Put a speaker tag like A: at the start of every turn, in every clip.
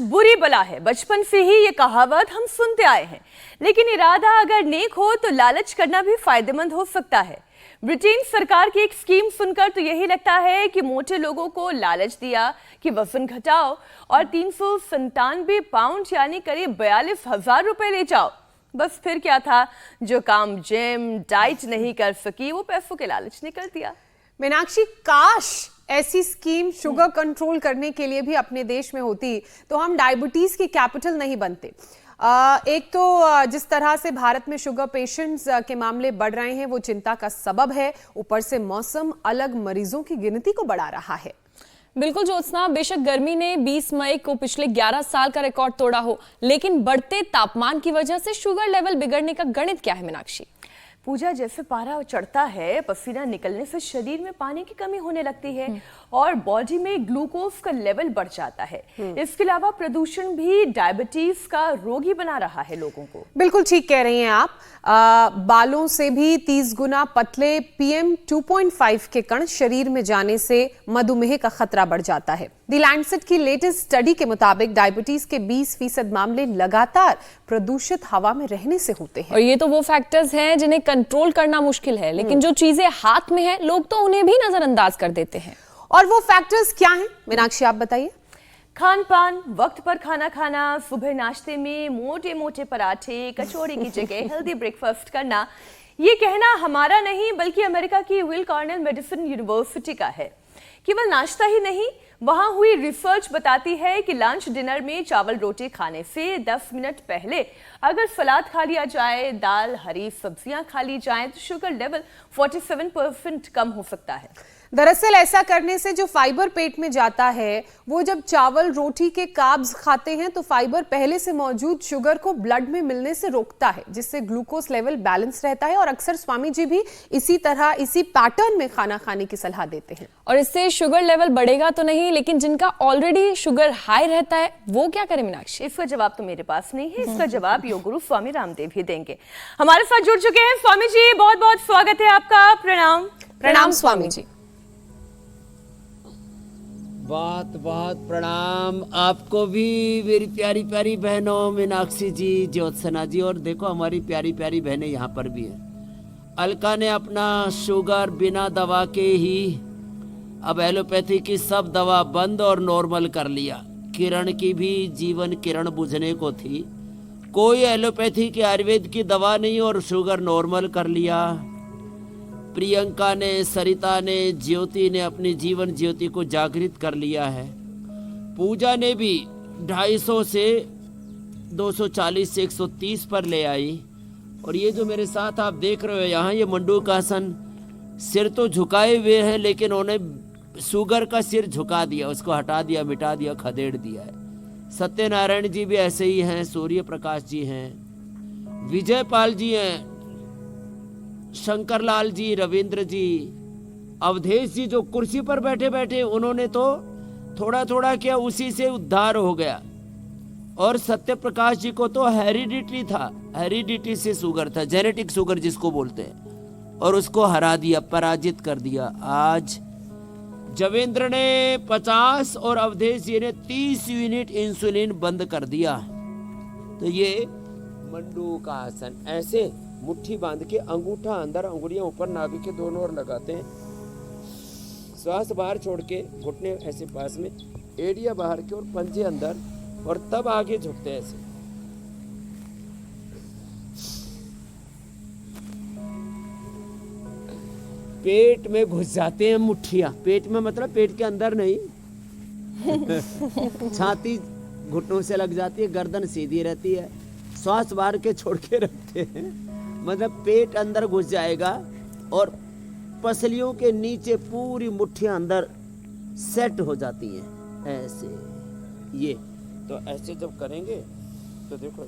A: बुरी बला है। बचपन से ही ये कहावत हम सुनते आए हैं, लेकिन इरादा अगर नेक हो तो लालच करना भी फायदेमंद हो सकता है। ब्रिटेन सरकार की एक स्कीम सुनकर तो यही लगता है कि मोटे लोगों को लालच दिया कि वजन घटाओ और 397 पाउंड यानी करीब 42,000 रुपए ले जाओ। बस फिर क्या था, जो काम जिम डाइट नहीं कर सकी वो पैसों के लालच ने कर दिया।
B: मीनाक्षी, काश ऐसी स्कीम शुगर कंट्रोल करने के लिए भी अपने देश में होती तो हम डायबिटीज की कैपिटल नहीं बनते। एक तो जिस तरह से भारत में शुगर पेशेंट्स के मामले बढ़ रहे हैं वो चिंता का सबब है, ऊपर से मौसम अलग मरीजों की गिनती को बढ़ा रहा है।
C: बिल्कुल ज्योत्सना, बेशक गर्मी ने 20 मई को पिछले 11 साल का रिकॉर्ड तोड़ा हो, लेकिन बढ़ते तापमान की वजह से शुगर लेवल बिगड़ने का गणित क्या है मीनाक्षी?
A: पूजा, जैसे पारा चढ़ता है पसीना निकलने से शरीर में पानी की कमी होने लगती है और बॉडी में ग्लूकोज का लेवल बढ़ जाता है। इसके अलावा प्रदूषण भी डायबिटीज का रोगी बना रहा है लोगों को। बिल्कुल
B: ठीक कह रही हैं आप। बालों से भी 30 गुना पतले PM 2.5 के कण शरीर में जाने से मधुमेह का खतरा बढ़ जाता है। द लैंडसेट की लेटेस्ट स्टडी के मुताबिक डायबिटीज के 20% मामले लगातार प्रदूषित हवा में रहने से होते हैं।
C: और ये तो वो फैक्टर्स हैं जिन्हें कंट्रोल करना मुश्किल है, लेकिन जो चीजें हाथ में है लोग तो उन्हें भी नजरअंदाज कर देते हैं।
B: और वो फैक्टर्स क्या हैं मीनाक्षी, आप बताइए।
A: खान पान, वक्त पर खाना खाना, सुबह नाश्ते में मोटे मोटे पराठे कचौड़ी की जगह हेल्दी ब्रेकफास्ट करना, ये कहना हमारा नहीं बल्कि अमेरिका की विल कॉर्नेल मेडिसिन यूनिवर्सिटी का है। केवल नाश्ता ही नहीं, वहां हुई रिसर्च बताती है कि लंच डिनर में चावल रोटी खाने से 10 मिनट पहले अगर सलाद खा लिया जाए, दाल हरी सब्जियां खा ली जाए तो शुगर लेवल 47% कम हो सकता है।
B: दरअसल ऐसा करने से जो फाइबर पेट में जाता है वो जब चावल रोटी के कार्ब्स खाते हैं तो फाइबर पहले से मौजूद शुगर को ब्लड में मिलने से रोकता है, जिससे ग्लूकोज लेवल बैलेंस रहता है। और अक्सर स्वामी जी भी इसी तरह इसी पैटर्न में खाना खाने की सलाह देते हैं।
C: और इससे शुगर लेवल बढ़ेगा तो नहीं, लेकिन जिनका ऑलरेडी शुगर हाई रहता है वो क्या करें मीनाक्षी?
A: इसका जवाब तो मेरे पास नहीं है, इसका जवाब योग गुरु स्वामी रामदेव ही देंगे। हमारे साथ जुड़ चुके हैं स्वामी जी, बहुत बहुत स्वागत है आपका। प्रणाम।
B: प्रणाम स्वामी जी।
D: बहुत बहुत प्रणाम आपको भी मेरी प्यारी प्यारी बहनों, मीनाक्षी जी, ज्योत्सना जी, और देखो हमारी प्यारी प्यारी बहनें यहाँ पर भी हैं। अलका ने अपना शुगर बिना दवा के ही अब एलोपैथी की सब दवा बंद और नॉर्मल कर लिया। किरण की भी जीवन किरण बुझने को थी, कोई एलोपैथी की आयुर्वेद की दवा नहीं और शुगर नॉर्मल कर लिया। प्रियंका ने, सरिता ने, ज्योति ने अपनी जीवन ज्योति को जागृत कर लिया है। पूजा ने भी 250 से 240 से 130 पर ले आई। और ये जो मेरे साथ आप देख रहे हो यहाँ, ये मंडूकासन, सिर तो झुकाए हुए हैं लेकिन उन्हें शुगर का सिर झुका दिया, उसको हटा दिया, मिटा दिया, खदेड़ दिया है। सत्यनारायण जी भी ऐसे ही हैं, सूर्य प्रकाश जी हैं, विजयपाल जी हैं, शंकरलाल जी, रविंद्र जी, अवधेश जी जो कुर्सी पर बैठे बैठे उन्होंने तो थोड़ा थोड़ा किया, उसी से उद्धार हो गया। और सत्य प्रकाश जी को तो हेरिडिटी था, हेरिडिटी से शुगर था, जेनेटिक शुगर जिसको बोलते हैं, और उसको हरा दिया, पराजित कर दिया। आज जवेंद्र ने 50 और अवधेश जी ने 30 यूनिट इंसुलिन बंद कर दिया। तो ये मंडू का आसन, ऐसे मुट्ठी बांध के अंगूठा अंदर, अंगुलियां ऊपर, नाभि के दोनों ओर लगाते हैं, श्वास बाहर छोड़ के घुटने ऐसे पास में, एड़िया बाहर की और पंजे अंदर, और तब आगे झुकते हैं ऐसे। पेट में घुस जाते हैं मुट्ठियां, पेट में मतलब पेट के अंदर नहीं छाती घुटनों से लग जाती है, गर्दन सीधी रहती है, श्वास बाहर के छोड़ के रखते हैं, मतलब पेट अंदर घुस जाएगा और पसलियों के नीचे पूरी मुट्ठियां अंदर सेट हो जाती हैं ऐसे। ये तो ऐसे जब करेंगे तो देखो,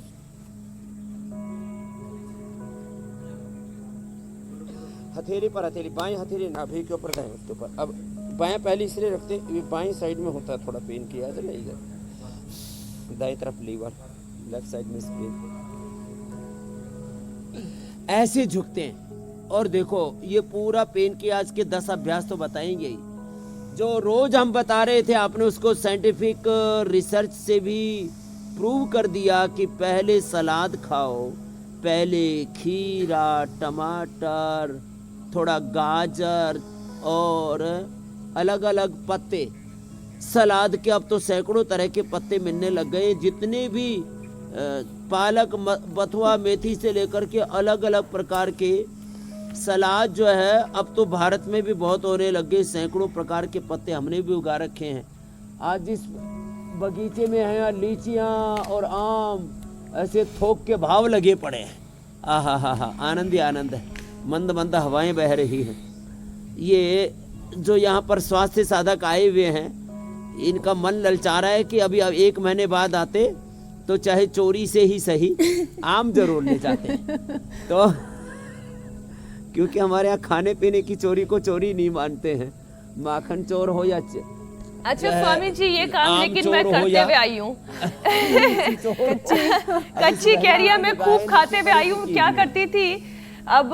D: हथेली पर हथेली, बाएं हथेली नाभि के ऊपर, दाएं उसके ऊपर। अब बाएं पहले इसलिए रखते, ये बाएं साइड में होता है थोड़ा पेन किया है, नहीं दाएं तरफ लीवर, लेफ्ट साइड में स्प्रिंग, ऐसे झुकते हैं। और देखो ये पूरा पेन की आज के 10 अभ्यास तो बताएंगे ही। जो रोज हम बता रहे थे आपने उसको साइंटिफिक रिसर्च से भी प्रूव कर दिया कि पहले सलाद खाओ, पहले खीरा, टमाटर, थोड़ा गाजर और अलग अलग पत्ते। सलाद के अब तो सैकड़ों तरह के पत्ते मिलने लग गए, जितने भी पालक, बथुआ, मेथी से लेकर के अलग अलग प्रकार के सलाद जो है अब तो भारत में भी बहुत होने लग गए। सैकड़ों प्रकार के पत्ते हमने भी उगा रखे हैं। आज जिस बगीचे में हैं लीचियाँ और आम ऐसे थोक के भाव लगे पड़े हैं। आहा हा हा, आनंद ही आनंद है, मंद मंद हवाएं बह रही हैं। ये जो यहाँ पर स्वास्थ्य साधक आए हुए हैं, इनका मन ललचा रहा है कि अभी अब 1 महीने बाद आते तो चाहे चोरी से ही सही आम जरूर ले जाते। तो क्योंकि हमारे यहाँ खाने पीने की चोरी को चोरी नहीं मानते हैं, माखन चोर हो या
A: अच्छा स्वामी जी, ये काम
D: आम
A: लेकिन मैं
D: चोर हो
A: करते
D: या-
A: हुए आई हूँ। कच्ची कैरिया में खूब खाते हुए आई हूँ। क्या करती थी, अब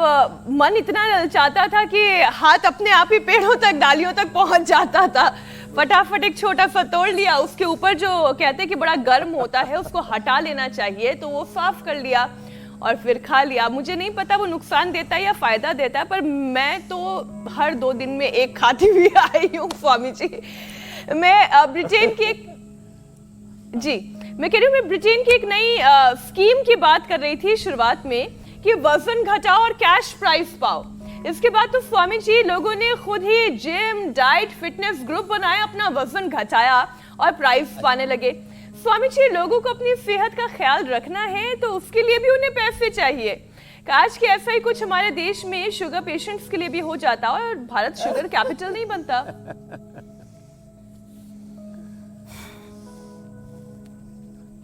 A: मन इतना ललचाता था कि हाथ अपने आप ही पेड़ों तक, डालियों तक पहुंच जाता था। फटाफट एक छोटा सा तोड़ लिया, उसके ऊपर जो कहते हैं कि बड़ा गर्म होता है उसको हटा लेना चाहिए, तो वो साफ कर लिया और फिर खा लिया। मुझे नहीं पता वो नुकसान देता है या फायदा देता है, पर मैं तो हर 2 दिन में एक खाती हुई आई हूँ स्वामी जी। मैं ब्रिटेन की एक मैं कह रही हूँ, मैं ब्रिटेन की एक नई स्कीम की बात कर रही थी शुरुआत में कि वजन घटाओ और कैश प्राइस पाओ। इसके बाद तो स्वामी जी लोगों ने खुद ही जिम, डाइट, फिटनेस ग्रुप बनाया, अपना वजन घटाया और प्राइस पाने लगे। स्वामी जी, लोगों को अपनी सेहत का ख्याल रखना है तो उसके लिए भी उन्हें पैसे चाहिए। काश कि ऐसा ही कुछ हमारे देश में शुगर पेशेंट्स के लिए भी हो जाता और भारत शुगर कैपिटल नहीं बनता।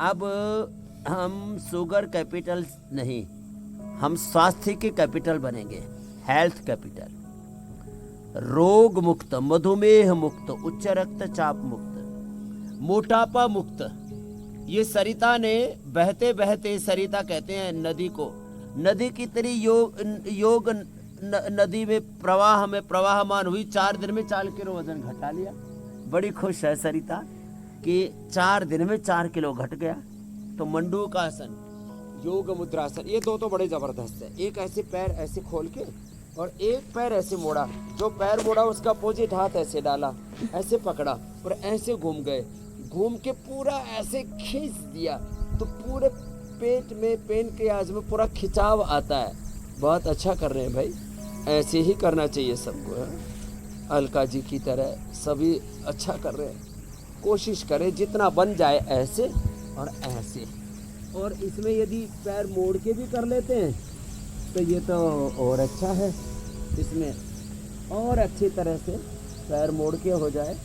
D: अब हम शुगर कैपिटल नहीं, हम स्वास्थ्य के कैपिटल बनेंगे, हेल्थ कैपिटल। रोग मुक्त, मधुमेह मुक्त, उच्च रक्तचाप मुक्त, मोटापा मुक्त। ये सरिता ने बहते बहते, सरिता कहते हैं नदी को, नदी की तरह योग नदी में प्रवाहमान हुई। 4 दिन में 4 किलो वजन घटा लिया। बड़ी खुश है सरिता कि 4 दिन में 4 किलो घट गया। तो मंडूकासन, योग मुद्रासन, ये दो तो बड़े जबरदस्त है। एक ऐसे पैर ऐसे खोल के और एक पैर ऐसे मोड़ा, जो पैर मोड़ा उसका अपोजिट हाथ ऐसे डाला, ऐसे पकड़ा और ऐसे घूम गए, घूम के पूरा ऐसे खींच दिया तो पूरे पेट में, पेन के आज में पूरा खिंचाव आता है। बहुत अच्छा कर रहे हैं भाई, ऐसे ही करना चाहिए सबको। अलका जी की तरह सभी अच्छा कर रहे हैं। कोशिश करें जितना बन जाए ऐसे और ऐसे। और इसमें यदि पैर मोड़ के भी कर लेते हैं तो ये तो और अच्छा है। इसमें और अच्छी तरह से पैर मोड़ के हो जाए।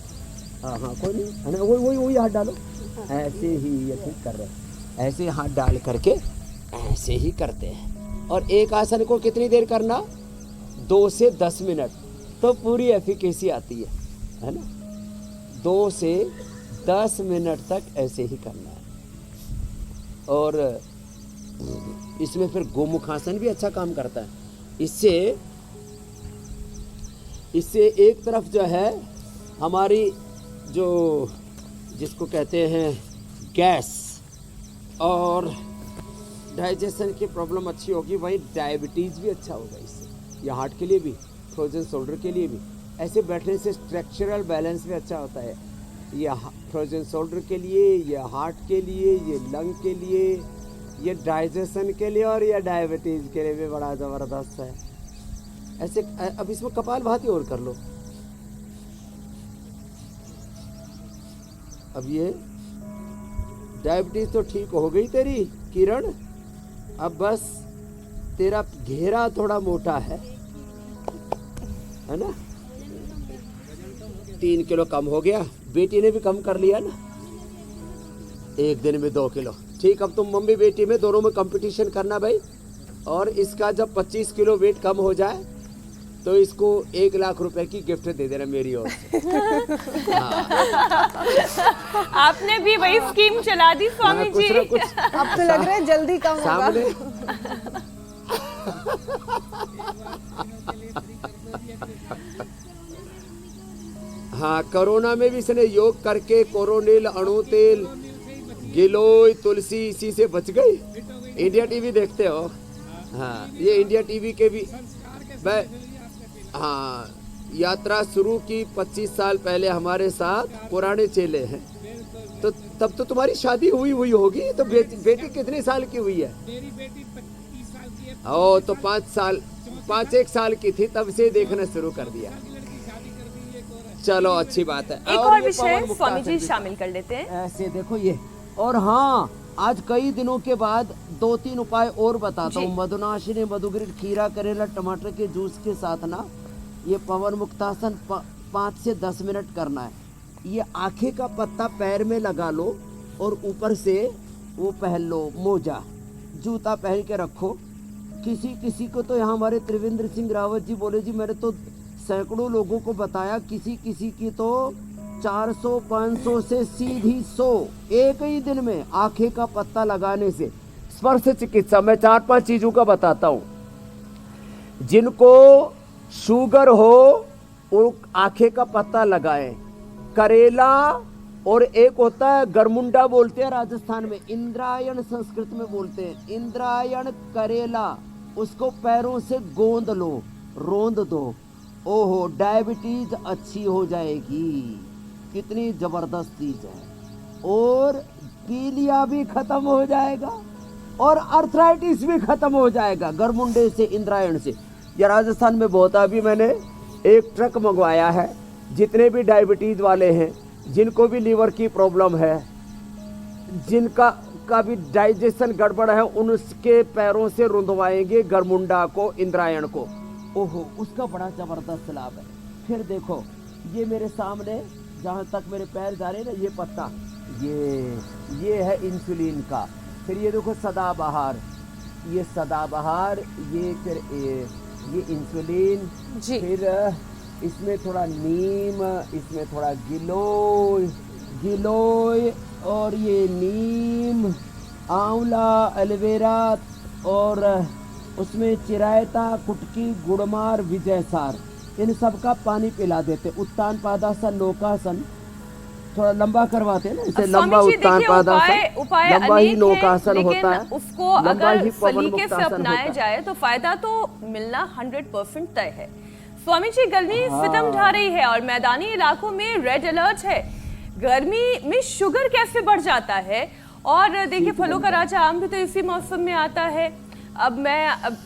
D: हाँ हाँ, कोई नहीं है ना, वही हाथ डालो, ऐसे ही ये ठीक कर रहे हैं। ऐसे हाथ डाल करके ऐसे ही करते हैं। और एक आसन को कितनी देर करना, 2 से 10 मिनट, तो पूरी एफिकेसी आती है ना। 2 से 10 मिनट तक ऐसे ही करना है। और इसमें फिर गोमुखासन भी अच्छा काम करता है। इससे एक तरफ जो है हमारी जो जिसको कहते हैं गैस और डाइजेशन की प्रॉब्लम अच्छी होगी, वहीं डायबिटीज़ भी अच्छा होगा इससे। या हार्ट के लिए भी, फ्रोजन शोल्डर के लिए भी। ऐसे बैठने से स्ट्रक्चरल बैलेंस भी अच्छा होता है। ये फ्रोजन शोल्डर के लिए, ये हार्ट के लिए, ये लंग के लिए, ये डाइजेशन के लिए और ये डायबिटीज़ के लिए भी बड़ा ज़बरदस्त है। ऐसे अब इसमें कपालभाति और कर लो। अब ये डायबिटीज़ तो ठीक हो गई तेरी किरण, अब बस तेरा घेरा थोड़ा मोटा है ना। 3 किलो कम हो गया। बेटी ने भी कम कर लिया ना, 1 दिन में 2 किलो। ठीक, अब तुम मम्मी बेटी में दोनों में कंपटीशन करना भाई। और इसका जब 25 किलो वेट कम हो जाए तो इसको 1 लाख रुपए की गिफ्ट दे देना मेरी ओर से।
A: आपने भी वही स्कीम चला दी स्वामी
D: कुछ
A: जी।
D: ना कुछ
B: अब तो लग रहा है जल्दी कम होगा।
D: सामने हाँ, कोरोना में भी इसने योग करके कोरोनिल, अणु तेल, गिलोय, तुलसी, इसी से बच गई। इंडिया टीवी देखते हो? हाँ, ये इंडिया टीवी के भी हाँ, यात्रा शुरू की 25 साल पहले हमारे साथ पुराने चेले हैं। तो तब तो तुम्हारी शादी हुई होगी। तो बेटी कितने साल की हुई है?
E: मेरी बेटी 25 साल की है।
D: ओ, तो 5 साल की थी तब से देखना शुरू कर दिया। चलो, अच्छी बात है।
A: एक और
D: ये
A: विषय
D: पवन
A: स्वामी जी
D: मुक्तासन
A: शामिल कर लेते हैं।
D: ऐसे देखो ये। और हाँ, आज कई दिनों के बाद 2-3 उपाय और बताता हूँ। मधुनाशिनी, मधुग्रीट, खीरा, करेला, टमाटर के जूस के साथ ना ये पवन मुक्तासन 5 से 10 मिनट करना है। ये आखे का पत्ता पैर में लगा लो और ऊपर से वो पहन लो मोजा, जूता पहन के रखो। किसी को तो यहाँ हमारे त्रिवेंद्र सिंह रावत जी बोले, जी मैंने तो सैकड़ों लोगों को बताया, किसी की तो 400-500 से सीधी 100 एक ही दिन में आंखें का पत्ता लगाने से। स्पर्श चिकित्सा मैं 4-5 चीजों का बताता हूँ। जिनको शुगर हो वो आंखें का पत्ता लगाएं। करेला और एक होता है गरमुंडा, बोलते हैं राजस्थान में, इंद्रायण संस्कृत में बोलते हैं, इंद्रायण करेला, उसको पैरों से गोंद लो, रोंद दो। ओहो, डायबिटीज अच्छी हो जाएगी। कितनी जबरदस्त चीज है। और पीलिया भी खत्म हो जाएगा और अर्थराइटिस भी खत्म हो जाएगा गरमुंडे से, इंद्रायण से। यह राजस्थान में बहुत। अभी मैंने एक ट्रक मंगवाया है। जितने भी डायबिटीज वाले हैं, जिनको भी लीवर की प्रॉब्लम है, जिनका भी डाइजेशन गड़बड़ है, उनके पैरों से रुंधवाएंगे गरमुंडा को, इंद्रायण को। ओहो, उसका बड़ा जबरदस्त लाभ है। फिर देखो, ये मेरे सामने जहाँ तक मेरे पैर जा रहे हैं ना, ये पत्ता, ये है इंसुलिन का। फिर ये देखो सदाबहार, ये सदाबहार, ये फिर ये इंसुलिन
B: जी।
D: फिर इसमें थोड़ा नीम, इसमें थोड़ा गिलोय और ये नीम, आंवला, एलोवेरा और उसमें चिरायता, कुटकी, गुड़मार, विजयसार, इन सब का पानी पिला देते। उत्तान पादासन, नौकासन थोड़ा लंबा करवाते हैं ना, इसे लंबा उत्तान पादासन,
A: उपाय
D: लंबा ही
A: अनेक
D: नौकासन
A: हैं,
D: होता है।
A: लेकिन उसको
D: लंबा
A: अगर
D: ही पवन
A: सलीके से
D: मुक्तासन
A: अपनाया
D: होता है।
A: जाए तो फायदा तो मिलना 100% तय है। स्वामी जी, गर्मी सितम ढा रही है और मैदानी इलाकों में रेड अलर्ट है। गर्मी में शुगर कैसे बढ़ जाता है? और देखिए, फलों का राजा आम भी तो इसी मौसम में आता है। अब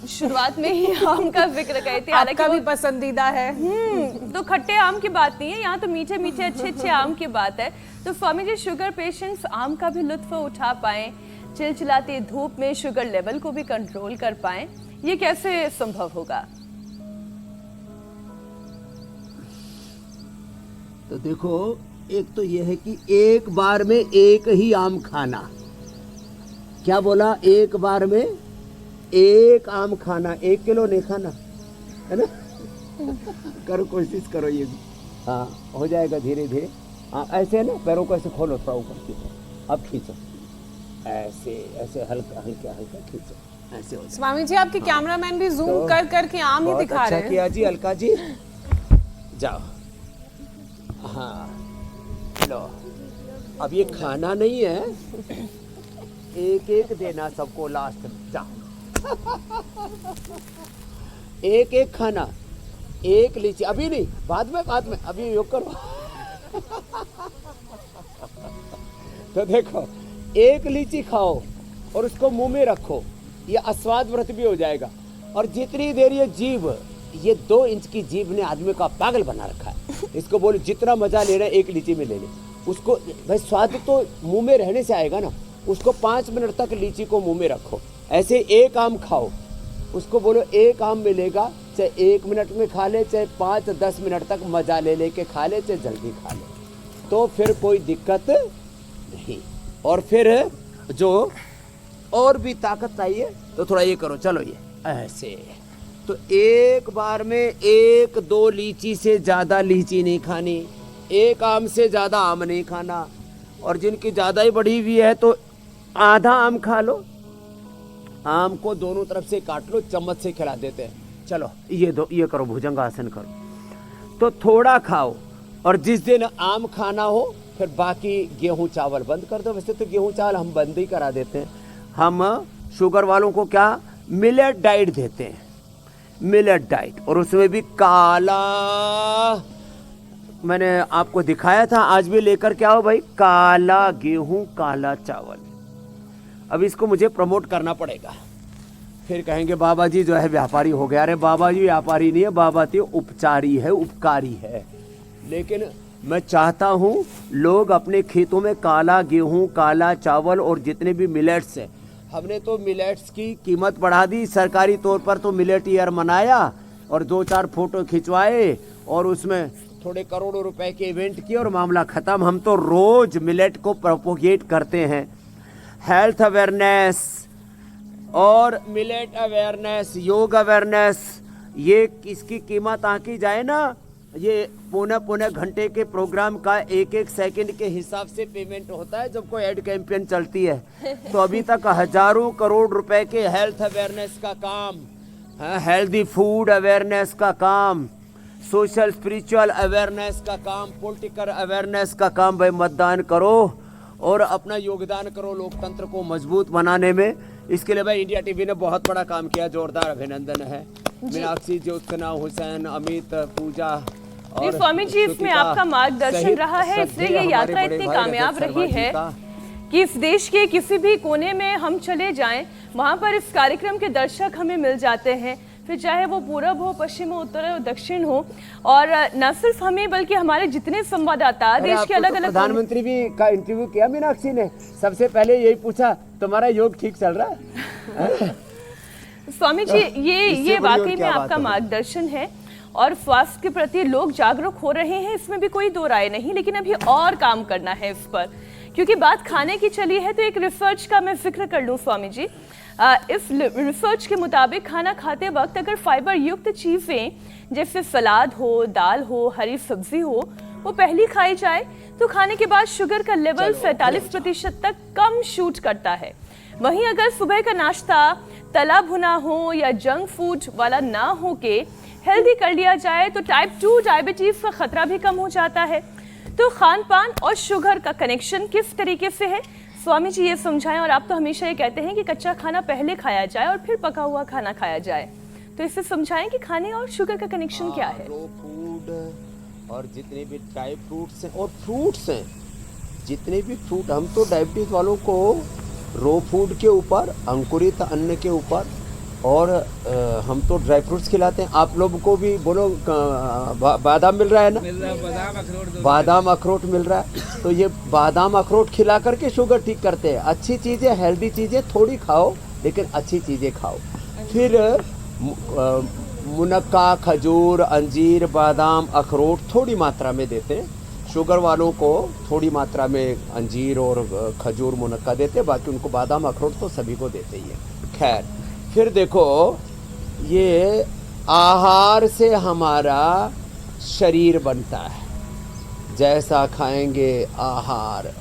A: शुरुआत में ही आम का जिक्र कही थी, हालांकि
B: आपका भी पसंदीदा है।
A: तो खट्टे आम की बात नहीं है यहाँ, तो मीठे मीठे अच्छे आम की बात है। तो स्वामी जी, शुगर पेशेंट्स आम का भी लुत्फ उठा पाएं, चिलचिलाती धूप में शुगर लेवल को भी कंट्रोल कर पाएं, ये कैसे संभव होगा?
D: तो देखो, एक तो यह है कि एक बार में एक ही आम खाना। क्या बोला? एक बार में एक आम खाना, 1 किलो नहीं खाना, है ना? करो, कोशिश करो ये भी। हाँ, हो जाएगा धीरे धीरे। हाँ, ऐसे ना, पैरों को ऐसे खोलो, थोड़ा ऊपर खींचो, अब खींचो, ऐसे ऐसे हल्का हल्का हल्का खींचो, ऐसे हो जाए।
B: स्वामी जी, आपके कैमरामैन भी जूम
D: तो
B: कर कर के आम ही
D: बहुत
B: दिखा
D: अच्छा
B: रहे हैं।
D: किया जी, अलका जी, जाओ। हाँ, लो, अब ये खाना नहीं है, एक एक देना सबको लास्ट में। जाओ, एक एक खाना, एक लीची, अभी नहीं, बाद में, अभी योग करो। तो देखो, एक लीची खाओ और उसको मुंह में रखो, ये अस्वाद व्रत भी हो जाएगा। और जितनी देर ये जीभ, ये 2 इंच की जीभ ने आदमी का पागल बना रखा है। इसको बोलो जितना मजा लेना है एक लीची में ले ले। उसको भाई स्वाद तो मुंह में रहने से आएगा ना, उसको 5 मिनट तक लीची को मुंह में रखो। ऐसे एक आम खाओ, उसको बोलो एक आम मिलेगा, चाहे 1 मिनट में खा ले, चाहे 5-10 मिनट तक मजा ले लेके खा ले, चाहे जल्दी खा ले, तो फिर कोई दिक्कत नहीं। और फिर जो और भी ताकत चाहिए तो थोड़ा ये करो, चलो ये ऐसे। तो एक बार में 1-2 लीची से ज़्यादा लीची नहीं खानी, एक आम से ज़्यादा आम नहीं खाना। और जिनकी ज़्यादा ही बढ़ी हुई है तो आधा आम खा लो, आम को दोनों तरफ से काट लो, चम्मच से खिला देते हैं। चलो ये करो, भुजंगासन करो, तो थोड़ा खाओ और जिस दिन आम खाना हो फिर बाकी गेहूं चावल बंद कर दो। वैसे तो गेहूं चावल हम बंद ही करा देते हैं। हम शुगर वालों को क्या मिलेट डाइट देते हैं, मिलेट डाइट, और उसमें भी काला, मैंने आपको दिखाया था, आज भी लेकर के आओ भाई, काला गेहूं काला चावल। अब इसको मुझे प्रमोट करना पड़ेगा, फिर कहेंगे बाबा जी जो है व्यापारी हो गया। अरे बाबा जी व्यापारी नहीं है, बाबा जी उपचारी है, उपकारी है। लेकिन मैं चाहता हूँ लोग अपने खेतों में काला गेहूं काला चावल और जितने भी मिलेट्स हैं, हमने तो मिलेट्स की कीमत बढ़ा दी सरकारी तौर पर, तो मिलेट ईयर मनाया और 2-4 फोटो खिंचवाए और उसमें थोड़े करोड़ों रुपए के इवेंट किए और मामला खत्म। हम तो रोज मिलेट को प्रोपोगेट करते हैं। हेल्थ अवेयरनेस और मिलेट अवेयरनेस, योग अवेयरनेस, ये इसकी कीमत आंकी जाए ना, ये पौने घंटे के प्रोग्राम का 1-1 सेकंड के हिसाब से पेमेंट होता है जब कोई एड कैंपेन चलती है। तो अभी तक हजारों करोड़ रुपए के हेल्थ अवेयरनेस का काम, हेल्दी फूड अवेयरनेस का काम, सोशल स्पिरिचुअल अवेयरनेस का काम, पॉलिटिकल अवेयरनेस का काम। भाई मतदान करो और अपना योगदान करो लोकतंत्र को मजबूत बनाने में। इसके लिए भाई इंडिया टीवी ने बहुत बड़ा काम किया, जोरदार अभिनंदन है। मीनाक्षी, ज्योत्सना, हुसैन, अमित, पूजा
A: जी स्वामी जी, इसमें आपका मार्गदर्शन रहा है, इसलिए ये यात्रा इतनी कामयाब रही है कि इस देश के किसी भी कोने में हम चले जाएं, वहां पर इस कार्यक्रम के दर्शक हमें मिल जाते हैं, फिर चाहे वो पूरब हो, पश्चिम हो, उत्तर हो, दक्षिण हो। और न सिर्फ हमें बल्कि हमारे जितने संवाददाता देश के अलग अलग,
D: प्रधानमंत्री भी का इंटरव्यू किया मीनाक्षी ने, सबसे पहले यही पूछा तुम्हारा योग ठीक चल रहा है?
A: स्वामी जी ये वाकई में आपका मार्गदर्शन है और स्वास्थ्य के प्रति लोग जागरूक हो रहे हैं, इसमें भी कोई दो राय नहीं। लेकिन अभी और काम करना है इस पर, क्योंकि बात खाने की चली है तो एक रिसर्च का मैं जिक्र कर लूं स्वामी जी। इस रिसर्च के मुताबिक खाना खाते वक्त अगर फाइबर युक्त चीजें जैसे सलाद हो, दाल हो, हरी सब्जी हो, वो पहली खाई जाए तो खाने के बाद शुगर का लेवल 47% तक कम शूट करता है। वहीं अगर सुबह का नाश्ता तला भुना हो या जंक फूड वाला ना हो के हेल्दी कर लिया जाए तो टाइप 2 डायबिटीज का खतरा भी कम हो जाता है। तो खान पान और शुगर का कनेक्शन किस तरीके से है स्वामी जी, ये समझाएं। और आप तो हमेशा ये कहते हैं कि कच्चा खाना पहले खाया जाए और फिर पका हुआ खाना खाया जाए, तो इससे समझाएं कि खाने और शुगर का कनेक्शन क्या है।
D: रो फूड और जितने भी ड्राई फ्रूट्स हैं और फ्रूट्स हैं, जितने भी फ्रूट, हम तो डायबिटीज वालों को रो फूड के ऊपर, अंकुरित अन्न के ऊपर और हम तो ड्राई फ्रूट्स खिलाते हैं। आप लोगों को भी बोलो बादाम मिल रहा है ना?
E: मिल रहा है, बादाम अखरोट,
D: बादाम अखरोट मिल रहा है, तो ये बादाम अखरोट खिला करके शुगर ठीक करते हैं। अच्छी चीज़ें, हेल्दी चीज़ें थोड़ी खाओ, लेकिन अच्छी चीज़ें खाओ। फिर मुनक्का, खजूर, अंजीर, बादाम, अखरोट थोड़ी मात्रा में देते हैं। शुगर वालों को थोड़ी मात्रा में अंजीर और खजूर, मुनक्का देते हैं, बाकी उनको बादाम अखरोट तो सभी को देते ही है। खैर, फिर देखो ये आहार से हमारा शरीर बनता है, जैसा खाएंगे आहार।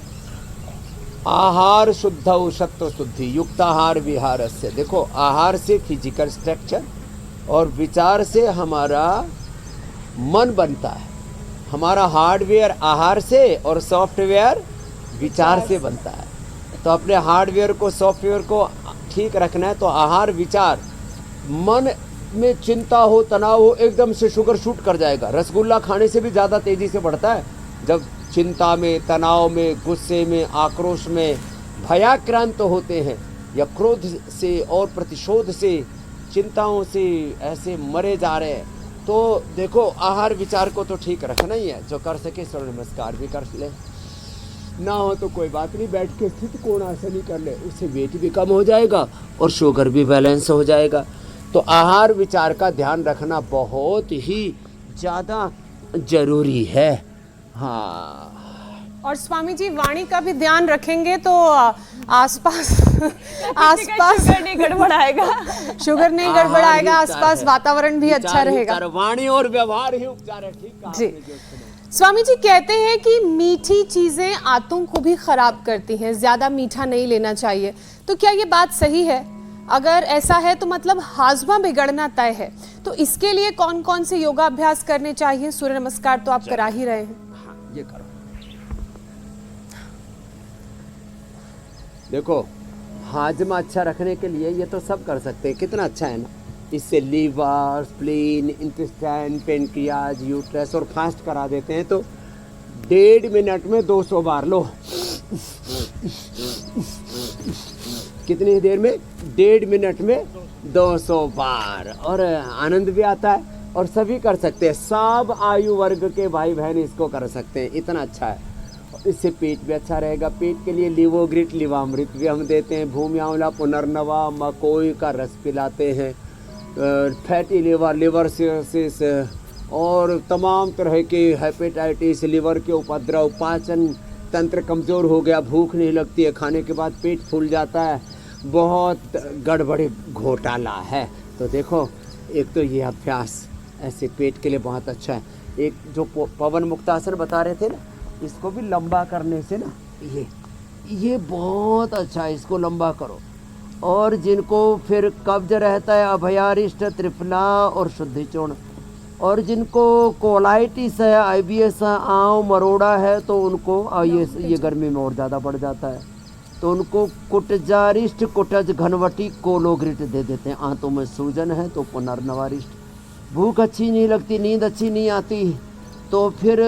D: आहार शुद्धौ सत्व शुद्धि युक्ताहार विहार से। देखो आहार से फिजिकल स्ट्रक्चर और विचार से हमारा मन बनता है। हमारा हार्डवेयर आहार से और सॉफ्टवेयर विचार से बनता है। तो अपने हार्डवेयर को, सॉफ्टवेयर को ठीक रखना है तो आहार, विचार। मन में चिंता हो, तनाव हो, एकदम से शुगर शूट कर जाएगा। रसगुल्ला खाने से भी ज़्यादा तेज़ी से बढ़ता है। जब चिंता में, तनाव में, गुस्से में, आक्रोश में भयाक्रांत होते हैं या क्रोध से और प्रतिशोध से, चिंताओं से ऐसे मरे जा रहे हैं, तो देखो आहार विचार को तो ठीक रखना ही है। जो कर सके सूर्य नमस्कार भी कर ले, ना हो तो कोई बात नहीं, बैठ के स्थित कोणासन कर ले, उससे वेट भी कम हो जाएगा और शुगर भी बैलेंस हो जाएगा। तो आहार विचार का ध्यान रखना बहुत ही ज़्यादा जरूरी है। हाँ,
B: और स्वामी जी वाणी का भी ध्यान रखेंगे तो आसपास
A: शुगर नहीं गड़बड़ाएगा,
B: शुगर नहीं गड़बड़ाएगा, आसपास वातावरण भी अच्छा रहेगा।
D: वाणी और व्यवहार ही उपचार है। ठीक कहा
B: जी। स्वामी जी कहते हैं कि मीठी चीजें आंतों को भी खराब करती हैं, ज्यादा मीठा नहीं लेना चाहिए, तो क्या ये बात सही है? अगर ऐसा है तो मतलब हाजमा बिगड़ना तय है। तो इसके लिए कौन कौन से योगाभ्यास करने चाहिए? सूर्य नमस्कार तो आप करा ही रहे हैं।
D: ये करो, देखो हाजमा अच्छा रखने के लिए ये तो सब कर सकते हैं, कितना अच्छा है ना। इससे liver, spleen, intestine, pancreas, uterus और फास्ट करा देते हैं। तो 1.5 मिनट में 200 बार लो। कितनी देर में? 1.5 मिनट में 200 बार। और आनंद भी आता है और सभी कर सकते हैं, सब आयु वर्ग के भाई बहन इसको कर सकते हैं, इतना अच्छा है। इससे पेट भी अच्छा रहेगा। पेट के लिए लिवोग्रिट, लिवामृत भी हम देते हैं, भूमि आंवला, पुनर्नवा, मकोई का रस पिलाते हैं, फैटी लिवर, लिवर सिरोसिस और तमाम तरह के हेपेटाइटिस, लिवर के उपद्रव, पाचन तंत्र कमज़ोर हो गया, भूख नहीं लगती है, खाने के बाद पेट फूल जाता है, बहुत गड़बड़ी घोटाला है। तो देखो, एक तो ये अभ्यास ऐसे पेट के लिए बहुत अच्छा है। एक जो पवन मुक्तासन बता रहे थे ना, इसको भी लंबा करने से ना ये बहुत अच्छा है, इसको लंबा करो। और जिनको फिर कब्ज रहता है, अभयारिष्ट, त्रिफला और शुद्धिचूर्ण, और जिनको कोलाइटिस है, IBS है, आंव मरोड़ा है, तो उनको ये गर्मी में और ज़्यादा बढ़ जाता है, तो उनको कुटजारिष्ट, कुटज, घनवटी, कोलोग्रिट दे देते हैं। आंतों में सूजन है तो पुनर्नवारिष्ट। भूख अच्छी नहीं लगती, नींद अच्छी नहीं आती, तो फिर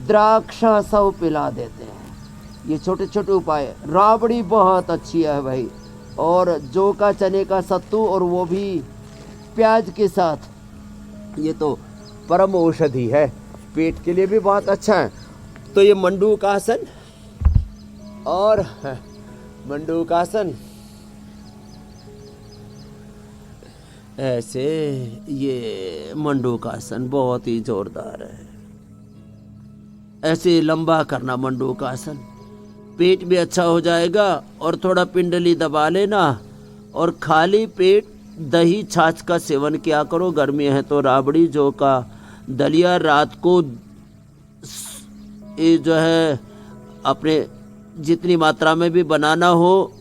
D: द्राक्षा सव पिला देते हैं। ये छोटे छोटे उपाय। राबड़ी बहुत अच्छी है भाई, और जौ का, चने का सत्तू, और वो भी प्याज के साथ, ये तो परम औषधि है, पेट के लिए भी बहुत अच्छा है। तो ये मंडूकासन, और मंडूकासन ऐसे, ये मंडूकासन बहुत ही जोरदार है। ऐसे लंबा करना मंडूकासन, पेट भी अच्छा हो जाएगा। और थोड़ा पिंडली दबा लेना, और खाली पेट दही छाछ का सेवन किया करो। गर्मी है तो राबड़ी, जौ का दलिया रात को ये जो है अपने जितनी मात्रा में भी बनाना हो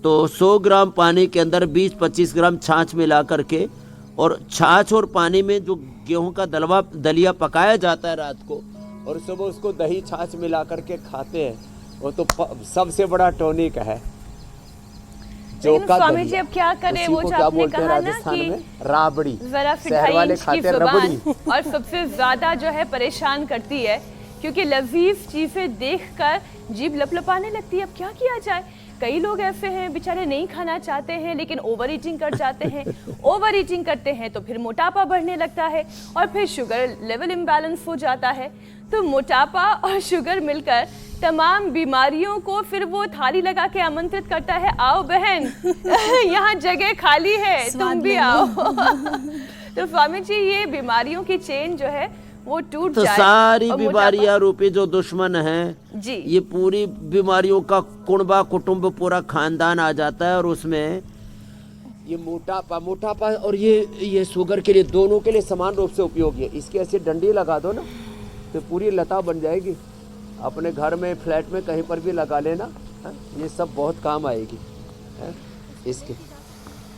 D: तो 100 ग्राम पानी के अंदर 20-25 ग्राम छाछ मिला करके, और छाछ और पानी में जो गेहूं का दलिया पकाया जाता है रात को, और सुबह उसको दही छाछ मिला करके खाते हैं, वो तो सबसे बड़ा टॉनिक है।
A: लेकिन स्वामी जी अब क्या करें, वो जो आपने कहा ना कि
D: राबड़ी,
A: जरा
D: शहर वाले खाते हैं रबड़ी,
A: और सबसे ज्यादा जो है परेशान करती है, क्योंकि लजीज चीजें देखकर जीभ लपलपाने लगती है। अब क्या किया जाए? कई लोग ऐसे हैं बेचारे नहीं खाना चाहते हैं लेकिन ओवर ईटिंग कर जाते हैं। ओवर ईटिंग करते हैं तो फिर मोटापा बढ़ने लगता है और फिर शुगर लेवल इम्बैलेंस हो जाता है। तो मोटापा और शुगर मिलकर तमाम बीमारियों को फिर वो थाली लगा के आमंत्रित करता है, आओ बहन यहाँ जगह खाली है, तुम भी आओ। तो स्वामी जी, ये बीमारियों की चेन जो है वो टूट
D: तो
A: जाए।
D: सारी बीमारियां रूपी जो दुश्मन है
A: जी,
D: ये पूरी बीमारियों का कुणबा कुटुंब पूरा खानदान आ जाता है। और उसमें ये मोटापा और ये शुगर के लिए, दोनों के लिए समान रूप से उपयोगी है। इसकी ऐसी डंडी लगा दो ना तो पूरी लता बन जाएगी। अपने घर में, फ्लैट में, कहीं पर भी लगा लेना, ये सब बहुत काम आएगी इसके।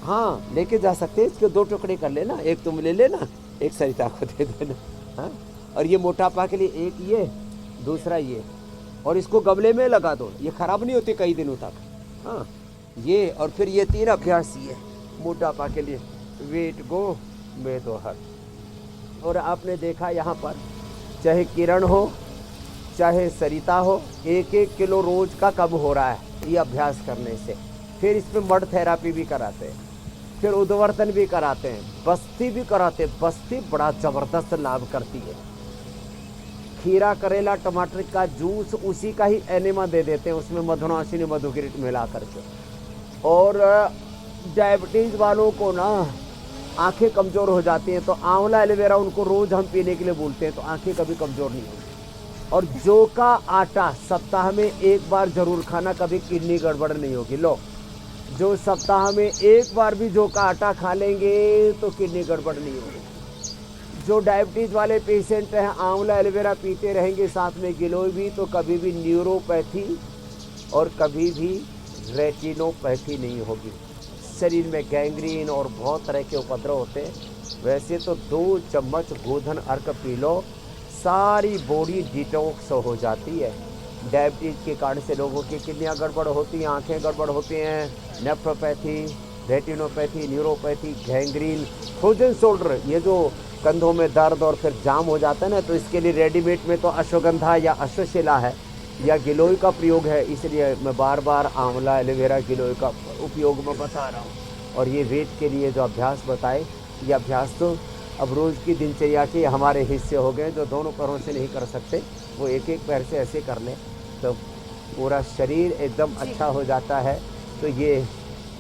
D: हाँ, लेके जा सकते हैं, इसके 2 टुकड़े कर लेना, एक तुम ले लेना, एक सरिता को दे देना। हाँ, और ये मोटापा के लिए एक ये, दूसरा ये, और इसको गमले में लगा दो, ये खराब नहीं होती कई दिनों तक। हाँ, ये और फिर ये 3 अभ्यास ये मोटापा के लिए, वेट गो में दोहर। और आपने देखा यहाँ पर चाहे किरण हो चाहे सरिता हो, 1-1 किलो रोज का कम हो रहा है ये अभ्यास करने से। फिर इसमें मड थेरापी भी कराते हैं, फिर उद्वर्तन भी कराते हैं, बस्ती भी कराते हैं। बस्ती बड़ा जबरदस्त लाभ करती है। खीरा, करेला, टमाटर का जूस उसी का ही एनेमा दे देते हैं, उसमें मधुनाशिनी, मधुगिरिट मिला करके। और डायबिटीज वालों को ना आंखें कमजोर हो जाती हैं तो आंवला एलोवेरा उनको रोज हम पीने के लिए बोलते हैं, तो आंखें कभी कमजोर नहीं होती। और जौ का आटा सप्ताह में 1 बार जरूर खाना, कभी किडनी गड़बड़ नहीं होगी। लो, जो सप्ताह में 1 बार भी जौ का आटा खा लेंगे तो किडनी गड़बड़ नहीं होगी। जो डायबिटीज वाले पेशेंट हैं, आंवला एलोवेरा पीते रहेंगे, साथ में गिलोय भी, तो कभी भी न्यूरोपैथी और कभी भी रेटिनोपैथी नहीं होगी। शरीर में गैंग्रीन और बहुत तरह के उपद्रव होते हैं। वैसे तो 2 चम्मच गोधन अर्क पी लो, सारी बॉडी डिटॉक्स हो जाती है। डायबिटीज़ के कारण से लोगों की किडनियाँ गड़बड़ होती हैं, आँखें गड़बड़ होती हैं, nephropathy, retinopathy, neuropathy, gangrene, frozen shoulder, ये जो कंधों में दर्द और फिर जाम हो जाता है ना, तो इसके लिए रेडीमेड में तो अश्वगंधा या अश्वशिला है या गिलोय का प्रयोग है। इसलिए मैं बार बार आंवला, एलोवेरा, गिलोय का उपयोग मैं बता रहा हूँ। और ये वेट के लिए जो अभ्यास बताए, ये अभ्यास तो अब रोज़ की दिनचर्या के हमारे हिस्से हो गए। जो दोनों पैरों से नहीं कर सकते वो एक एक पैर से ऐसे कर लें तो पूरा शरीर एकदम अच्छा हो जाता है। तो ये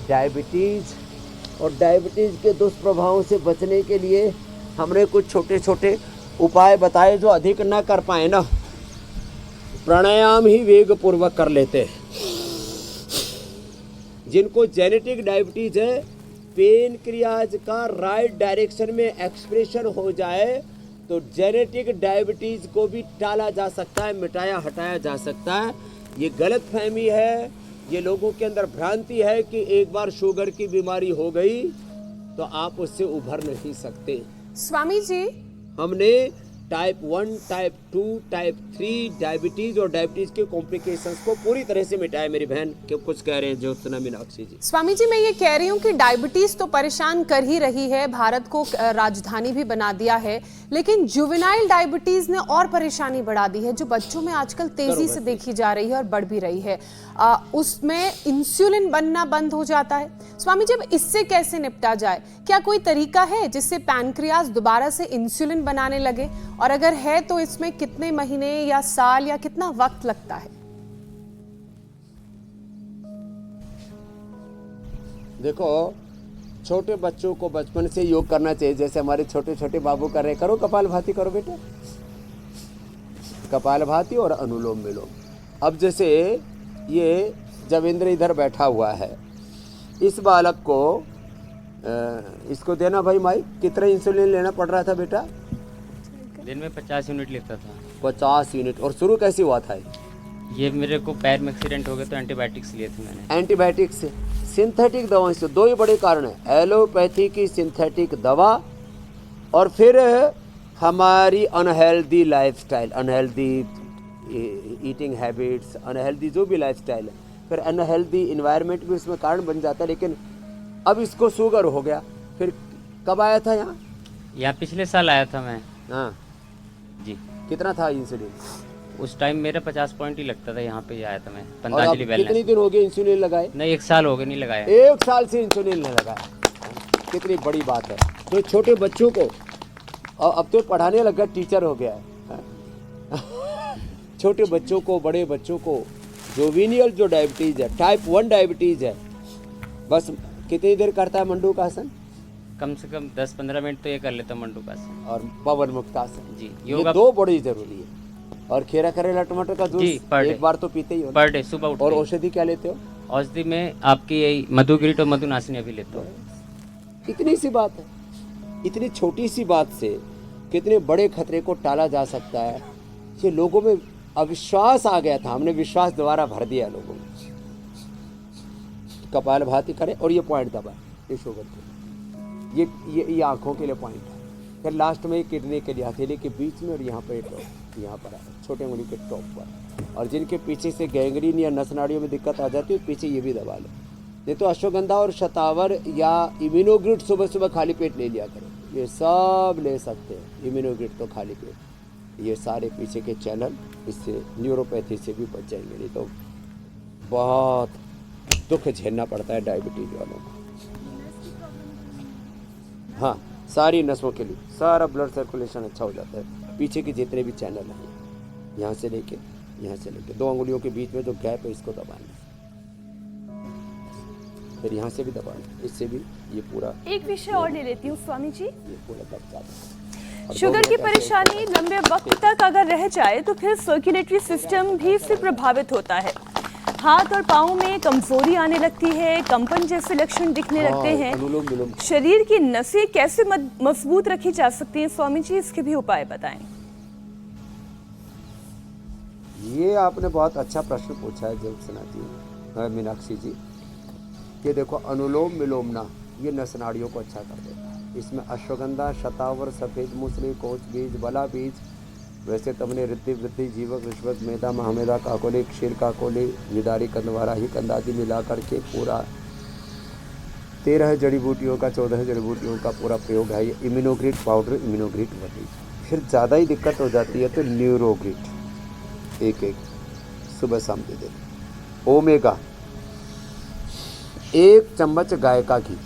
D: डायबिटीज़ और डायबिटीज़ के दुष्प्रभावों से बचने के लिए हमने कुछ छोटे छोटे उपाय बताए जो अधिक ना कर पाए ना, प्राणायाम ही वेग पूर्वक कर लेते हैं। जिनको जेनेटिक डायबिटीज है, पेन क्रियाज का राइट डायरेक्शन में एक्सप्रेशन हो जाए तो जेनेटिक डायबिटीज को भी टाला जा सकता है, मिटाया हटाया जा सकता है। ये गलत फहमी है, ये लोगों के अंदर भ्रांति है कि एक बार शुगर की बीमारी हो गई तो आप उससे उभर नहीं सकते।
B: स्वामी जी,
D: हमने टाइप 1, टाइप 2, टाइप 3 डायबिटीज और डायबिटीज के कॉम्प्लिकेशंस को पूरी तरह से मिटाया। मेरी बहन क्यों कुछ कह रहे हैं ज्योत्सना मीनाक्षी जी?
B: स्वामी जी, मैं ये कह रही हूँ कि डायबिटीज तो परेशान कर ही रही है, भारत को राजधानी भी बना दिया है, लेकिन जुवेनाइल डायबिटीज ने और परेशानी बढ़ा दी है, जो बच्चों में आजकल तेजी से देखी जा रही है और बढ़ भी रही है। उसमें इंसुलिन बनना बंद हो जाता है। स्वामी जी, अब इससे कैसे निपटा जाए? क्या कोई तरीका है जिससे पैनक्रियाज दोबारा से इंसुलिन बनाने लगे? और अगर है तो इसमें कितने महीने या साल या कितना वक्त लगता है?
D: देखो, छोटे बच्चों को बचपन से योग करना चाहिए, जैसे हमारे छोटे छोटे बाबू कर रहे। करो कपालभाति, करो बेटा, कपालभाति और अनुलोम विलोम। अब जैसे ये जवेंद्र इधर बैठा हुआ है, इस बालक को इसको देना भाई माइक, कितना इंसुलिन लेना पड़ रहा था बेटा?
F: दिन में 50 यूनिट लेता था।
D: 50 यूनिट। और शुरू कैसे हुआ था?
F: ये मेरे को पैर में एक्सीडेंट हो गया तो एंटीबायोटिक्स लिए थे मैंने।
D: एंटीबायोटिक्स से, सिंथेटिक दवाओं से। दो ही बड़े कारण हैं, एलोपैथी की सिंथेटिक दवा और फिर हमारी unhealthy lifestyle, unhealthy eating habits, unhealthy जो भी लाइफस्टाइल है, फिर अनहेल्दी इन्वायरमेंट भी उसमें कारण बन जाता है। लेकिन अब इसको शुगर हो गया। फिर कब आया था यहाँ?
F: यहाँ पिछले साल आया था मैं।
D: हाँ
F: जी।
D: कितना था इंसुलिन?
F: उस टाइम मेरा 50 पॉइंट ही लगता था। यहाँ पे आया था मैं
D: और अब
F: पतंजलि
D: कितने
F: वेलनेस।
D: दिन हो गए इंसुलिन लगाए?
F: नहीं, 1 साल हो गए नहीं लगाया।
D: 1 साल से इंसुलिन नहीं लगाया। कितनी बड़ी बात है। तो छोटे बच्चों को, और अब तो पढ़ाने लगा, टीचर हो गया है। छोटे बच्चों को, बड़े बच्चों को जोविनियल जो डायबिटीज है, टाइप 1 डायबिटीज है, बस कितनी देर करता है मंडूक आसन?
F: कम से कम 10-15 मिनट तो ये कर लेता हूँ मंडूक आसन।
D: और पवन मुक्तासन
F: जी।
D: ये
F: योगा
D: 2 बड़ी जरूरी है। और खीरा, करेला, टमाटर का जूस
F: जी, पर
D: एक
F: डे।
D: बार तो पीते ही हो।
F: पर डे सुबह उठ
D: और
F: के।
D: औषधि क्या लेते हो?
F: औषधि में आपकी यही मधुगिरीट और मधुनासिनी अभी लेता हूँ।
D: इतनी सी बात है। इतनी छोटी सी बात से कितने बड़े खतरे को टाला जा सकता है। ये लोगों में अविश्वास आ गया था, हमने विश्वास दोबारा भर दिया लोगों में। कपालभाति करें और ये पॉइंट दबाएं, ये शुगर के ये आंखों के लिए पॉइंट है। फिर लास्ट में किडनी के लिए हथेली के बीच में और यहाँ पर यहाँ पर छोटे उंगली के टॉप पर। और जिनके पीछे से गैंग्रीन या नस नाड़ियों में दिक्कत आ जाती है, पीछे ये भी दबा लो। नहीं तो अश्वगंधा और शतावर या इम्यूनोग्रिड सुबह सुबह खाली पेट ले लिया करो। ये सब ले सकते हैं, इम्यूनोग्रिड तो खाली पेट। ये सारे पीछे के चैनल इससे न्यूरोपैथी से भी बच जाएंगे। नहीं तो बहुत दुख झेलना पड़ता है डायबिटीज वालों को। हाँ, सारी नसों के लिए सारा ब्लड सर्कुलेशन अच्छा हो जाता है। पीछे के जितने भी चैनल हैं, यहाँ से लेके 2 अंगुलियों के बीच में जो गैप है, इसको दबाना, फिर यहाँ से भी दबाना, इससे भी ये पूरा।
A: एक विषय और ले लेती हूँ स्वामी जी।
D: ये पूरा दब जाता है।
A: शुगर की परेशानी लंबे वक्त तक अगर रह जाए तो फिर सर्कुलेटरी सिस्टम भी इससे प्रभावित होता है। हाथ और पाँव में कमजोरी आने लगती है, कंपन जैसे लक्षण दिखने लगते हैं।
D: अनुलोम विलोम।
A: शरीर की नसें कैसे मजबूत रखी जा सकती हैं स्वामी जी, इसके भी उपाय बताएं।
D: ये आपने बहुत अच्छा प्रश्न पूछा है ज्योत्सना जी, मीनाक्षी जी। ये देखो, अनुलोम विलोमना ये नस नाड़ियों को अच्छा कर देता है। इसमें अश्वगंधा, शतावर, सफ़ेद मूसली, कोच बीज, बला बीज, वैसे तमने रिद्धि वृद्धि जीवक रिश्वत मेधा महामेधा काकोली क्षीर काकोली निदारी कंदवारा ही कंदादि मिला करके पूरा 13 जड़ी बूटियों का 14 जड़ी बूटियों का पूरा प्रयोग है। ये इम्यूनोग्रिड पाउडर, इम्यूनोग्रिड वटी। फिर ज़्यादा ही दिक्कत हो जाती है तो न्यूरोग्रिड एक सुबह शाम दे दें। ओमेगा 1 चम्मच गाय का घी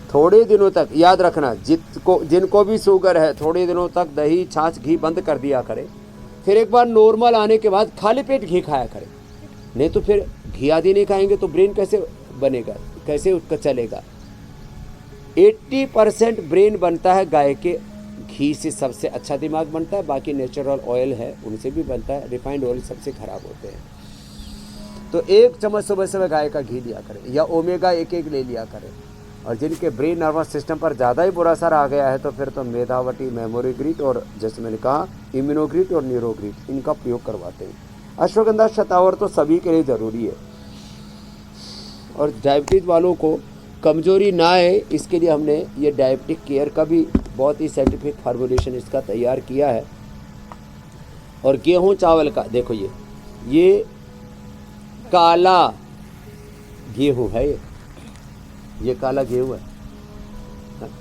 D: थोड़े दिनों तक, याद रखना जिनको भी शुगर है थोड़े दिनों तक दही छाछ घी बंद कर दिया करें। फिर एक बार नॉर्मल आने के बाद खाली पेट घी खाया करें, नहीं तो फिर घी आदि नहीं खाएंगे तो ब्रेन कैसे बनेगा, कैसे उसका चलेगा। 80% ब्रेन बनता है गाय के घी से, सबसे अच्छा दिमाग बनता है। बाकी नेचुरल ऑयल है उनसे भी बनता है, रिफाइंड ऑयल सबसे खराब होते हैं। तो 1 चम्मच सुबह सुबह गाय का घी लिया करें या ओमेगा 1 ले लिया करें। और जिनके ब्रेन नर्वस सिस्टम पर ज़्यादा ही बुरा असर आ गया है तो फिर तो मेधावटी, मेमोरी ग्रिड और जैसे मैंने कहा इम्यूनोग्रिड और न्यूरोग्रिड इनका प्रयोग करवाते हैं। अश्वगंधा शतावर तो सभी के लिए ज़रूरी है। और डायबिटीज़ वालों को कमजोरी ना आए इसके लिए हमने ये डायबिटिक केयर का भी बहुत ही साइंटिफिक फार्मूलेशन इसका तैयार किया है। और गेहूँ चावल का देखो, ये काला गेहूँ है, ये काला गेहूँ है।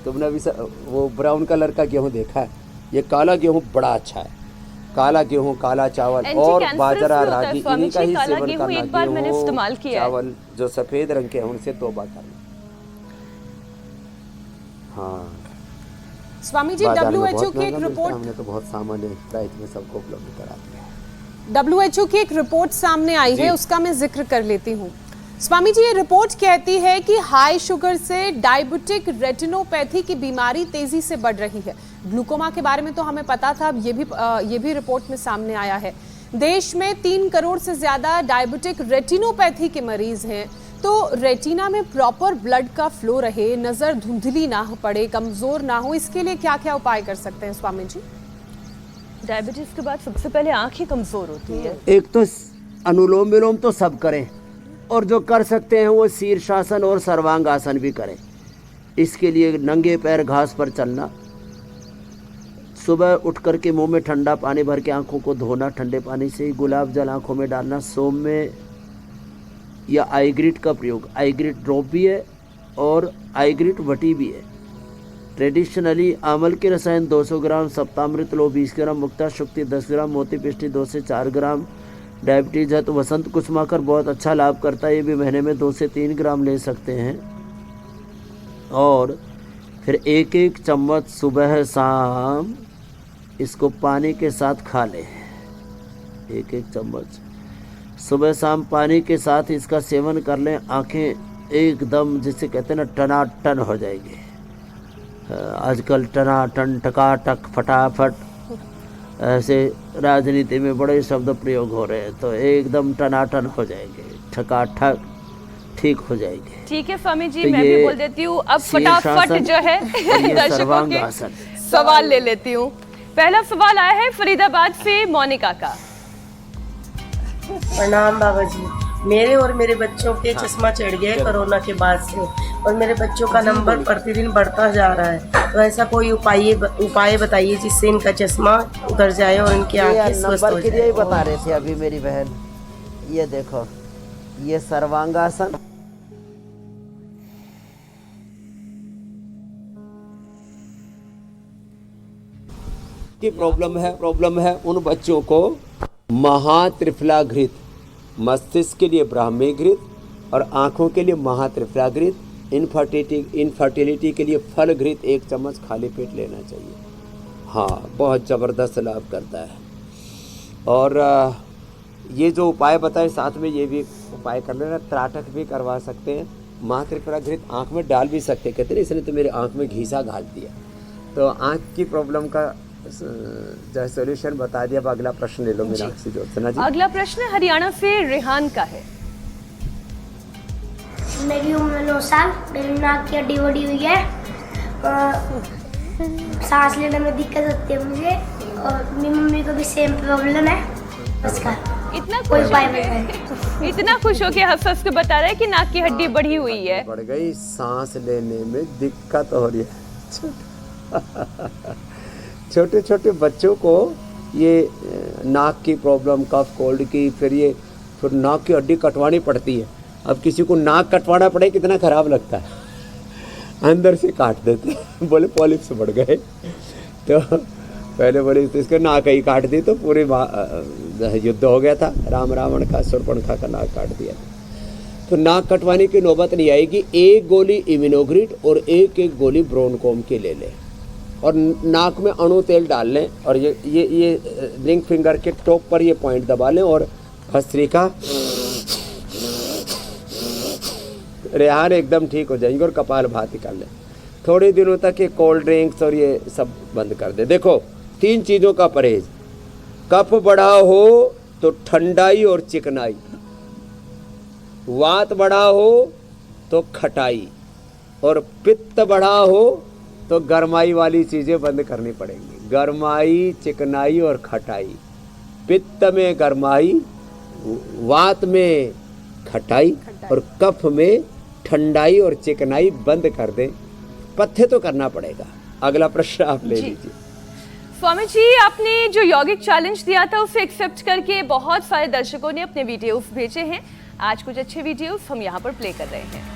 D: तुमने अभी वो ब्राउन कलर का गेहूँ देखा है? ये काला गेहूँ बड़ा अच्छा है। काला गेहूँ, काला चावल और बाजरा, रागी इन्हीं का ही सेवन करना।
A: एक बार मैंने इस्तेमाल किया है।
D: चावल जो सफेद रंग के हैं उनसे तौबा करना। हाँ
B: स्वामी जी, WHO की एक रिपोर्ट,
D: हमने तो बहुत सामान्य प्राइस में सबको उपलब्ध करा दिया।
B: WHO की एक रिपोर्ट सामने आई है, उसका मैं जिक्र कर लेती हूँ। स्वामी जी, ये रिपोर्ट कहती है कि हाई शुगर से डायबिटिक रेटिनोपैथी की बीमारी तेजी से बढ़ रही है। ग्लूकोमा के बारे में तो हमें पता था, अब ये भी रिपोर्ट में सामने आया है। देश में 3 करोड़ से ज्यादा डायबिटिक रेटिनोपैथी के मरीज हैं। तो रेटिना में प्रॉपर ब्लड का फ्लो रहे, नजर धुंधली ना पड़े, कमजोर ना हो, इसके लिए क्या क्या उपाय कर सकते हैं स्वामी जी?
A: डायबिटीज के बाद सबसे पहले आंख ही कमजोर होती है।
D: एक तो अनुलोम विलोम तो सब करें, और जो कर सकते हैं वो शीर्षासन और सर्वांग आसन भी करें। इसके लिए नंगे पैर घास पर चलना, सुबह उठ करके मुंह में ठंडा पानी भर के आंखों को धोना, ठंडे पानी से ही गुलाब जल आंखों में डालना, सौम्य या आईग्रिड का प्रयोग, आईग्रिड ड्रॉप भी है और आईग्रिड वटी भी है। ट्रेडिशनली आमल के रसायन 200 ग्राम, सप्तामृत लो 20 ग्राम, मुक्ता शुक्ति 10 ग्राम, मोती पिष्टी 2 से 4 ग्राम। डायबिटीज़ है तो वसंत कुसुमाकर बहुत अच्छा लाभ करता है, ये भी महीने में 2 से 3 ग्राम ले सकते हैं। और फिर 1-1 चम्मच सुबह शाम इसको पानी के साथ खा लें। 1-1 चम्मच सुबह शाम पानी के साथ इसका सेवन कर लें, आंखें एकदम जिसे कहते हैं ना टनाटन हो जाएगी। आजकल टनाटन, टकाटक, फटाफट ऐसे राजनीति में बड़े शब्द प्रयोग हो रहे हैं, तो एकदम टनाटन हो जाएंगे, ठकाठक ठीक हो जाएंगे।
A: ठीक है स्वामी जी,
D: तो
A: मैं भी बोल देती हूँ अब फटाफट जो है दर्शकों के सवाल ले लेती हूँ। पहला सवाल आया है फरीदाबाद से मोनिका का।
G: प्रणाम बाबा जी, मेरे और मेरे बच्चों के चश्मा चढ़ गया है कोरोना के बाद से, और मेरे बच्चों का नंबर प्रतिदिन बढ़ता जा रहा है। तो ऐसा कोई उपाय बताइए जिससे इनका चश्मा उतर जाए और इनकी आंखें स्वस्थ हो जाए।
D: बता रहे थे अभी मेरी बहन, ये देखो, ये सर्वांगासन, की प्रॉब्लम है उन बच्चों को महात्रिफलाघृत, मस्तिष्क के लिए ब्राह्मी घृत और आंखों के लिए महात्रिफलाघृत, इनफर्टिलिटी के लिए फल घृत 1 चम्मच खाली पेट लेना चाहिए। हाँ, बहुत ज़बरदस्त लाभ करता है। और ये जो उपाय बताए साथ में ये भी उपाय कर लेना, त्राटक भी करवा सकते हैं, महात्रिफलाघृत आँख में डाल भी सकते हैं। कहते हैं इसने तो मेरे आँख में घीसा घाल दिया, तो आँख की प्रॉब्लम का जो सॉल्यूशन बता दिया। अब अगला प्रश्न ले लो मीनाक्षी ज्योत्सना जी।
A: अगला प्रश्न हरियाणा से रेहान का है।
H: मेरी उम्र 9 साल, मेरी नाक की हड्डी बड़ी हुई है, सांस लेने में दिक्कत होती है मुझे, और मेरी मम्मी को भी सेम प्रॉब्लम है। नमस्कार।
A: इतना खुश हो के हंस के बता रहा है कि नाक की हड्डी बढ़ी हुई है।
D: बढ़ गई, सांस लेने में दिक्कत हो रही है। छोटे छोटे बच्चों को ये नाक की प्रॉब्लम, कफ कोल्ड की, फिर नाक की हड्डी कटवानी पड़ती है। अब किसी को नाक कटवाना पड़े कितना ख़राब लगता है, अंदर से काट देते हैं। बोले पॉलिप्स बढ़ गए, तो पहले बोले तो इसका नाक ही काट दी, तो पूरे युद्ध हो गया था, राम रावण का, शूर्पणखा का नाक काट दिया था। तो नाक कटवाने की नौबत नहीं आएगी। एक गोली इम्यूनोग्रिड और एक गोली ब्रोनकोम की ले लें और नाक में अणु तेल डाल लें और ये रिंग फिंगर के टॉप पर ये पॉइंट दबा लें और भस्त्रिका रेहान एकदम ठीक हो जाएंगे और कपाल भाती कर लें। थोड़े दिनों तक ये कोल्ड ड्रिंक्स और ये सब बंद कर दे। देखो 3 चीज़ों का परहेज, कफ बढ़ा हो तो ठंडाई और चिकनाई, वात बढ़ा हो तो खटाई, और पित्त बढ़ा हो तो गरमाई वाली चीज़ें बंद करनी पड़ेंगी। गरमाई, चिकनाई और खटाई। पित्त में गरमाई, वात में खटाई और कफ में ठंडाई और चिकनाई बंद कर दें। पथ्य तो करना पड़ेगा। अगला प्रश्न आप ले लीजिए।
A: स्वामी जी, आपने जो यौगिक चैलेंज दिया था उसे एक्सेप्ट करके बहुत सारे दर्शकों ने अपने वीडियोस भेजे हैं। आज कुछ अच्छे वीडियोस हम यहाँ पर प्ले कर रहे हैं।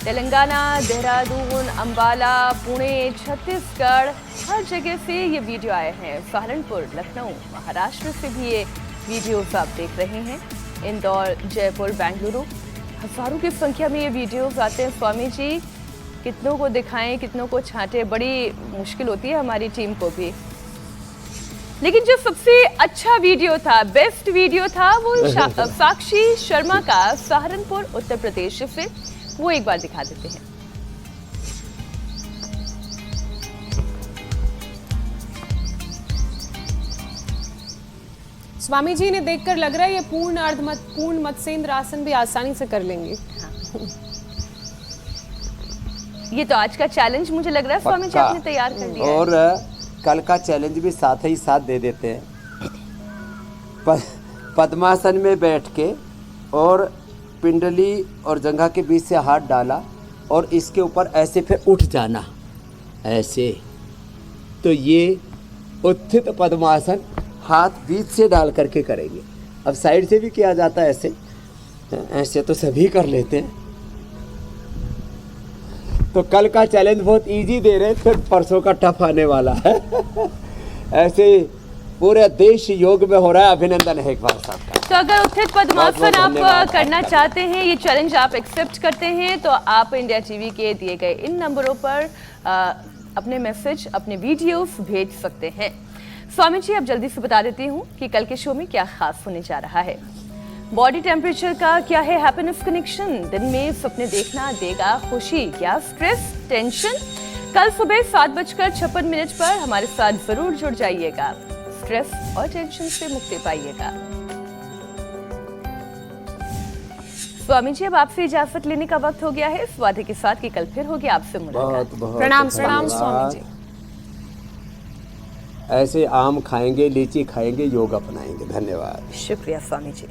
A: तेलंगाना, देहरादून, अंबाला, पुणे, छत्तीसगढ़, हर जगह से ये वीडियो आए हैं। सहारनपुर, लखनऊ, महाराष्ट्र से भी ये वीडियोस आप देख रहे हैं। इंदौर, जयपुर, बेंगलुरु, हजारों की संख्या में ये वीडियोस आते हैं। स्वामी जी, कितनों को दिखाएं, कितनों को छांटें, बड़ी मुश्किल होती है हमारी टीम को भी। लेकिन जो सबसे अच्छा वीडियो था, बेस्ट वीडियो था, वो साक्षी शर्मा का सहारनपुर उत्तर प्रदेश से, वो एक बार दिखा देते हैं।
B: स्वामी जी ने देखकर लग रहा है ये पूर्ण मत्स्येंद्र आसन भी आसानी से कर लेंगे।
A: ये तो आज का चैलेंज मुझे लग रहा है स्वामी जी आपने तैयार कर दिया है।
D: और कल का चैलेंज भी साथ ही साथ दे देते हैं। पद्मासन में बैठ के और पिंडली और जंघा के बीच से हाथ डाला और इसके ऊपर ऐसे फिर उठ जाना, ऐसे। तो ये उत्थित पद्मासन हाथ बीच से डाल करके करेंगे। अब साइड से भी किया जाता है ऐसे, ऐसे तो सभी कर लेते हैं। तो कल का चैलेंज बहुत इजी दे रहे हैं, फिर परसों का टफ आने वाला है। ऐसे पूरे देश योग में हो रहा है। अभिनंदन है एक बार सबका।
A: तो अगर उत्थित पद्मासन आप करना चाहते हैं, ये चैलेंज आप एक्सेप्ट करते हैं, तो आप इंडिया टीवी के दिए गए इन नंबरों पर अपने मैसेज, अपने वीडियोस भेज सकते हैं। स्वामी जी, अब जल्दी से बता देती हूँ कि कल के शो में क्या खास होने जा रहा है। बॉडी टेम्परेचर का क्या है हैप्पीनेस कनेक्शन, दिन में सपने देखना देगा खुशी, क्या स्ट्रेस, टेंशन। कल सुबह 7:56 पर हमारे साथ जरूर जुड़ जाइएगा। स्ट्रेस और टेंशन से मुक्ति पाइएगा। स्वामी जी, अब आपसे इजाजत लेने का वक्त हो गया है, इस वादे के साथ कि कल फिर होगी आपसे मुलाकात।
B: प्रणाम स्वामी जी।
D: ऐसे आम खाएंगे, लीची खाएंगे, योग अपनाएंगे। धन्यवाद।
A: शुक्रिया स्वामी जी।